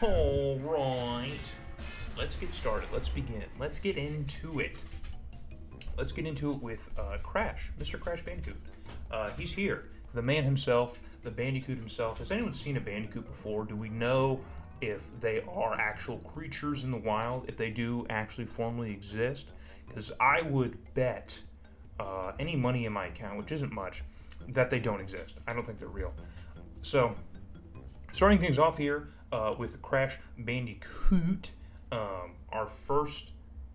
All right. Let's get started. Let's begin. Let's get into it. Let's get into it with Crash, Mr. Crash Bandicoot. He's here. The man himself, the Bandicoot himself. Has anyone seen a Bandicoot before? Do we know if they are actual creatures in the wild, if they do actually formally exist? Because I would bet any money in my account, which isn't much, that they don't exist. I don't think they're real. So, starting things off here with Crash Bandicoot, our first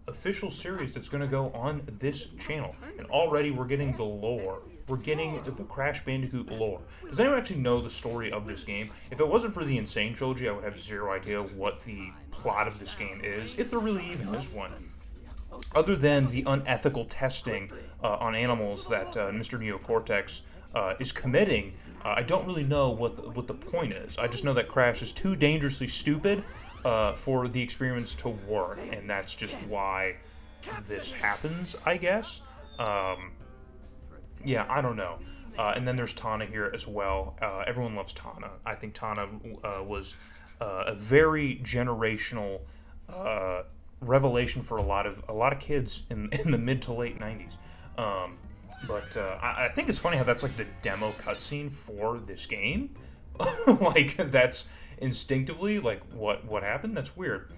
official series that's going to go on this channel. And already we're getting the lore. We're getting the Crash Bandicoot lore. Does anyone actually know the story of this game? If it wasn't for the Insane Trilogy, I would have zero idea what the plot of this game is, if there really even is one. Other than the unethical testing on animals that Mr. Neocortex is committing, I don't really know what the point is. I just know that Crash is too dangerously stupid for the experiments to work, and that's just why this happens, I guess. Yeah, I don't know. And then there's Tana here as well. Everyone loves Tana. I think Tana was a very generational revelation for a lot of kids in the mid to late 90s. But I think it's funny how that's like the demo cutscene for this game. Like, that's instinctively like what happened. That's weird.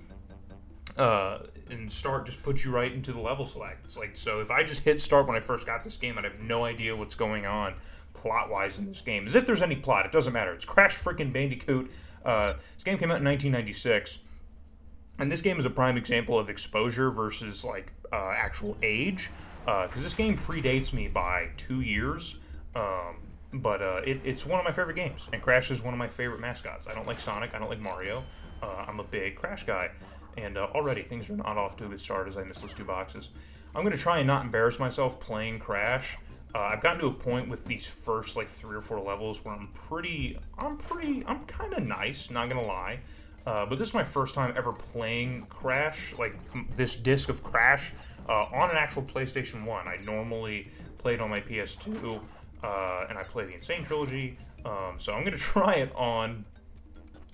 And start just puts you right into the level select. It's like, so if I just hit start when I first got this game, I'd have no idea what's going on plot-wise in this game. As if there's any plot. It doesn't matter. It's Crash freaking Bandicoot. This game came out in 1996. And this game is a prime example of exposure versus, like, actual age. Because this game predates me by 2 years. But it's one of my favorite games. And Crash is one of my favorite mascots. I don't like Sonic. I don't like Mario. I'm a big Crash guy. And already things are not off to a good start as I miss those 2 boxes. I'm going to try and not embarrass myself playing Crash. I've gotten to a point with these first, like, 3 or 4 levels where I'm kind of nice, not going to lie. But this is my first time ever playing Crash, like this disc of Crash, on an actual PlayStation 1. I normally played on my PS2, and I play the Insane Trilogy. So I'm going to try it on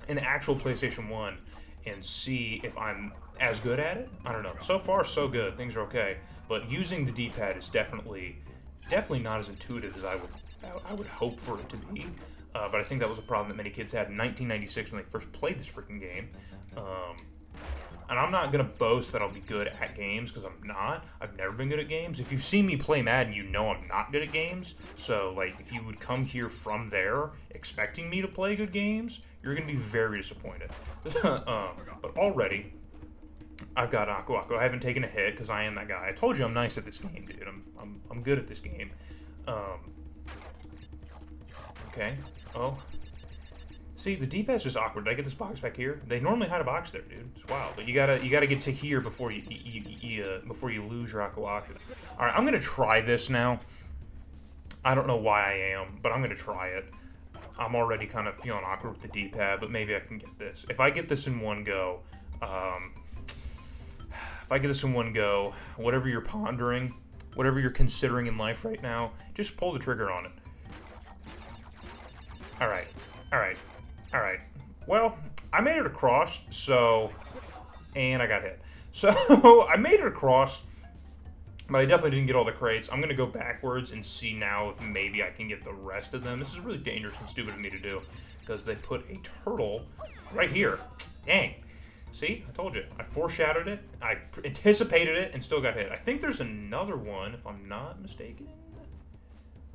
an actual PlayStation 1 and see if I'm as good at it. I don't know. So far, so good. Things are okay. But using the D-pad is definitely not as intuitive as I would hope for it to be. But I think that was a problem that many kids had in 1996 when they first played this freaking game. And I'm not going to boast that I'll be good at games, because I'm not. I've never been good at games. If you've seen me play Madden, you know I'm not good at games. So, like, if you would come here from there expecting me to play good games, you're going to be very disappointed. But already, I've got Aku Aku. I haven't taken a hit, because I am that guy. I told you I'm nice at this game, dude. I'm good at this game. Okay. Oh. See, the D-pad's just awkward. Did I get this box back here? They normally hide a box there, dude. It's wild. But you gotta get to here before you lose your Aku Aku. All right, I'm gonna try this now. I don't know why I am, but I'm gonna try it. I'm already kind of feeling awkward with the D-pad, but maybe I can get this. If I get this in one go, whatever you're pondering, whatever you're considering in life right now, just pull the trigger on it. All right. Well, I made it across, and I got hit. So, I made it across, but I definitely didn't get all the crates. I'm going to go backwards and see now if maybe I can get the rest of them. This is really dangerous and stupid of me to do, because they put a turtle right here. Dang. See? I told you. I foreshadowed it. I anticipated it and still got hit. I think there's another one, if I'm not mistaken.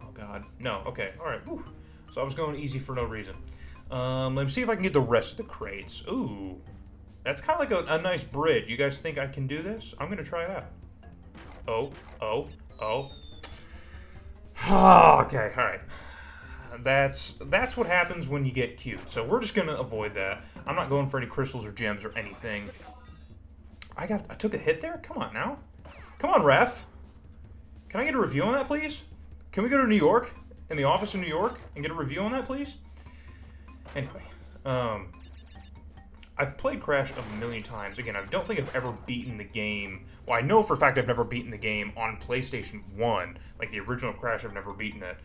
Oh, God. No. Okay. All right. Whew. So I was going easy for no reason. Let me see if I can get the rest of the crates. Ooh. That's kind of like a nice bridge. You guys think I can do this? I'm going to try it out. Oh. Okay, alright. That's what happens when you get cute. So we're just going to avoid that. I'm not going for any crystals or gems or anything. I took a hit there? Come on now. Come on, ref. Can I get a review on that, please? Can we go to New York? In the office in New York? And get a review on that, please? Anyway. I've played Crash a million times. Again, I don't think I've ever beaten the game. Well, I know for a fact I've never beaten the game on PlayStation 1. Like the original Crash, I've never beaten it.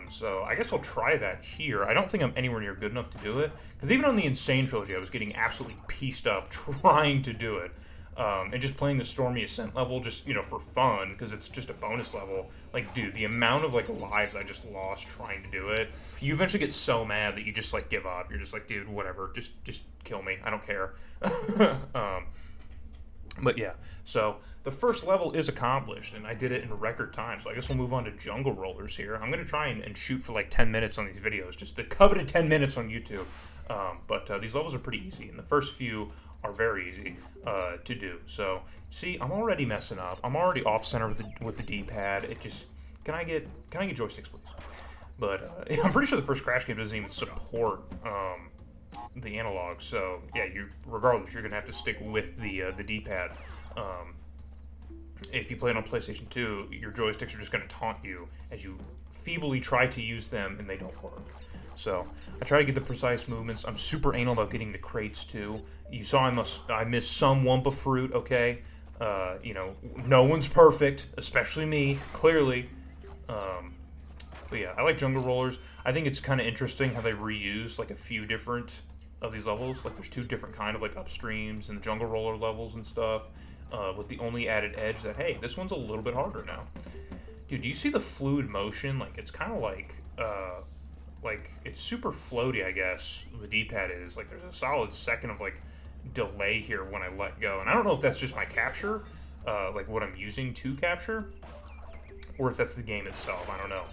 So I guess I'll try that here. I don't think I'm anywhere near good enough to do it, because even on the Insane Trilogy, I was getting absolutely pieced up trying to do it. And just playing the Stormy Ascent level just, for fun, because it's just a bonus level. Like, dude, the amount of, lives I just lost trying to do it, you eventually get so mad that you just, give up. You're just like, dude, whatever, just kill me. I don't care. But yeah, so the first level is accomplished, and I did it in record time. So I guess we'll move on to Jungle Rollers here. I'm going to try and shoot for 10 minutes on these videos, just the coveted 10 minutes on YouTube. But these levels are pretty easy, and the first few are very easy to do. So see, I'm already messing up. I'm already off center with the D-pad. It just can I get joysticks, please? But I'm pretty sure the first Crash game doesn't even support the analog. So yeah, regardless, you're gonna have to stick with the D-pad. If you play it on PlayStation 2, your joysticks are just gonna taunt you as you feebly try to use them, and they don't work. So I try to get the precise movements. I'm super anal about getting the crates too. You saw I missed some Wumpa fruit. Okay, no one's perfect, especially me. Clearly. But yeah, I like Jungle Rollers. I think it's kind of interesting how they reuse a few different of these levels. There's two different kind of upstreams and the Jungle Roller levels and stuff. With the only added edge that, hey, this one's a little bit harder now. Dude, do you see the fluid motion? It's kind of it's super floaty, I guess, the D-pad is. There's a solid second of, delay here when I let go. And I don't know if that's just my capture, what I'm using to capture, or if that's the game itself. I don't know.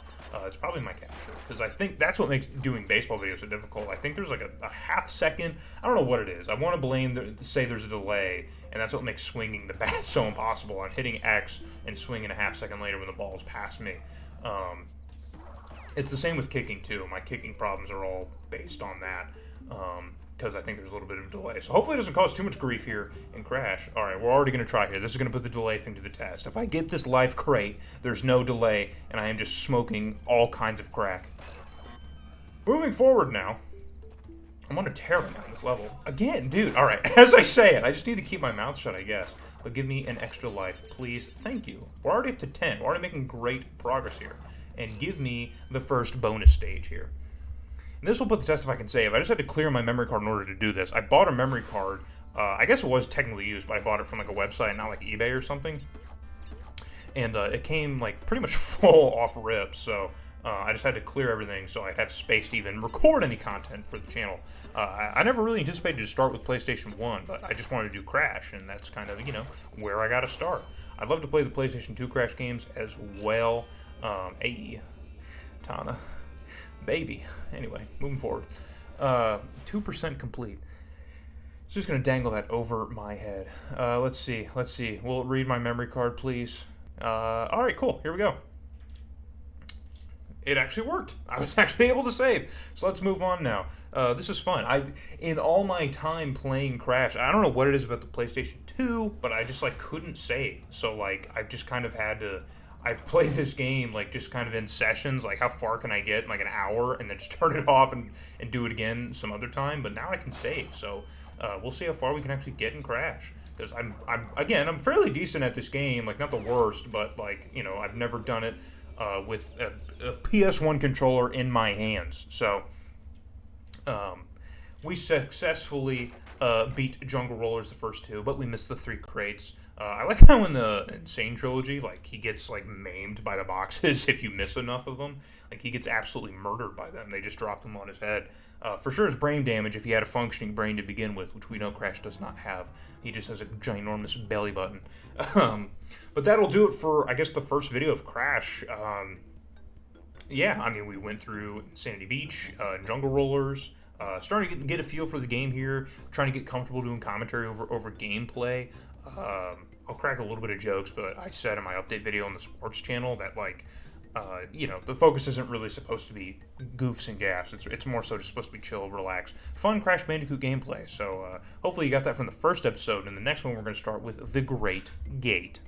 It's probably my capture, because I think that's what makes doing baseball videos so difficult. I think there's a half second. I don't know what it is. I want to say there's a delay, and that's what makes swinging the bat so impossible. I'm hitting X and swinging a half second later when the ball's past me. It's the same with kicking too. My kicking problems are all based on that, because I think there's a little bit of delay. So hopefully it doesn't cause too much grief here in Crash. All right, we're already going to try here. This is going to put the delay thing to the test. If I get this life crate, there's no delay, and I am just smoking all kinds of crack. Moving forward now. I'm on a tear right now on this level. Again, dude. All right, as I say it, I just need to keep my mouth shut, I guess. But give me an extra life, please. Thank you. We're already up to 10. We're already making great progress here. And give me the first bonus stage here. And this will put the test if I can save. I just had to clear my memory card in order to do this. I bought a memory card. I guess it was technically used, but I bought it from a website, not eBay or something. And it came pretty much full off rip, so I just had to clear everything so I'd have space to even record any content for the channel. I never really anticipated to start with PlayStation 1, but I just wanted to do Crash, and that's kind of, where I got to start. I'd love to play the PlayStation 2 Crash games as well. Hey, Tana. Baby. Anyway, moving forward. 2% complete. It's just going to dangle that over my head. Let's see. Will it read my memory card, please? All right, cool. Here we go. It actually worked. I was actually able to save. So let's move on now. This is fun. In all my time playing Crash, I don't know what it is about the PlayStation 2, but I just couldn't save. So I've just kind of had to. I've played this game just kind of in sessions, how far can I get in an hour, and then just turn it off and do it again some other time. But now I can save, so we'll see how far we can actually get in Crash. Because I'm fairly decent at this game, not the worst, but I've never done it with a PS1 controller in my hands. So we successfully beat Jungle Rollers the first two, but we missed the 3 crates. I like how in the Insane Trilogy, he gets, maimed by the boxes if you miss enough of them. He gets absolutely murdered by them. They just drop them on his head. For sure, it's brain damage if he had a functioning brain to begin with, which we know Crash does not have. He just has a ginormous belly button. But that'll do it for, I guess, the first video of Crash. Yeah, we went through Insanity Beach, Jungle Rollers, starting to get a feel for the game here, trying to get comfortable doing commentary over gameplay. I'll crack a little bit of jokes, but I said in my update video on the sports channel that the focus isn't really supposed to be goofs and gaffs. It's more so just supposed to be chill, relaxed, fun Crash Bandicoot gameplay. So hopefully you got that from the first episode. In the next one, we're going to start with The Great Gate.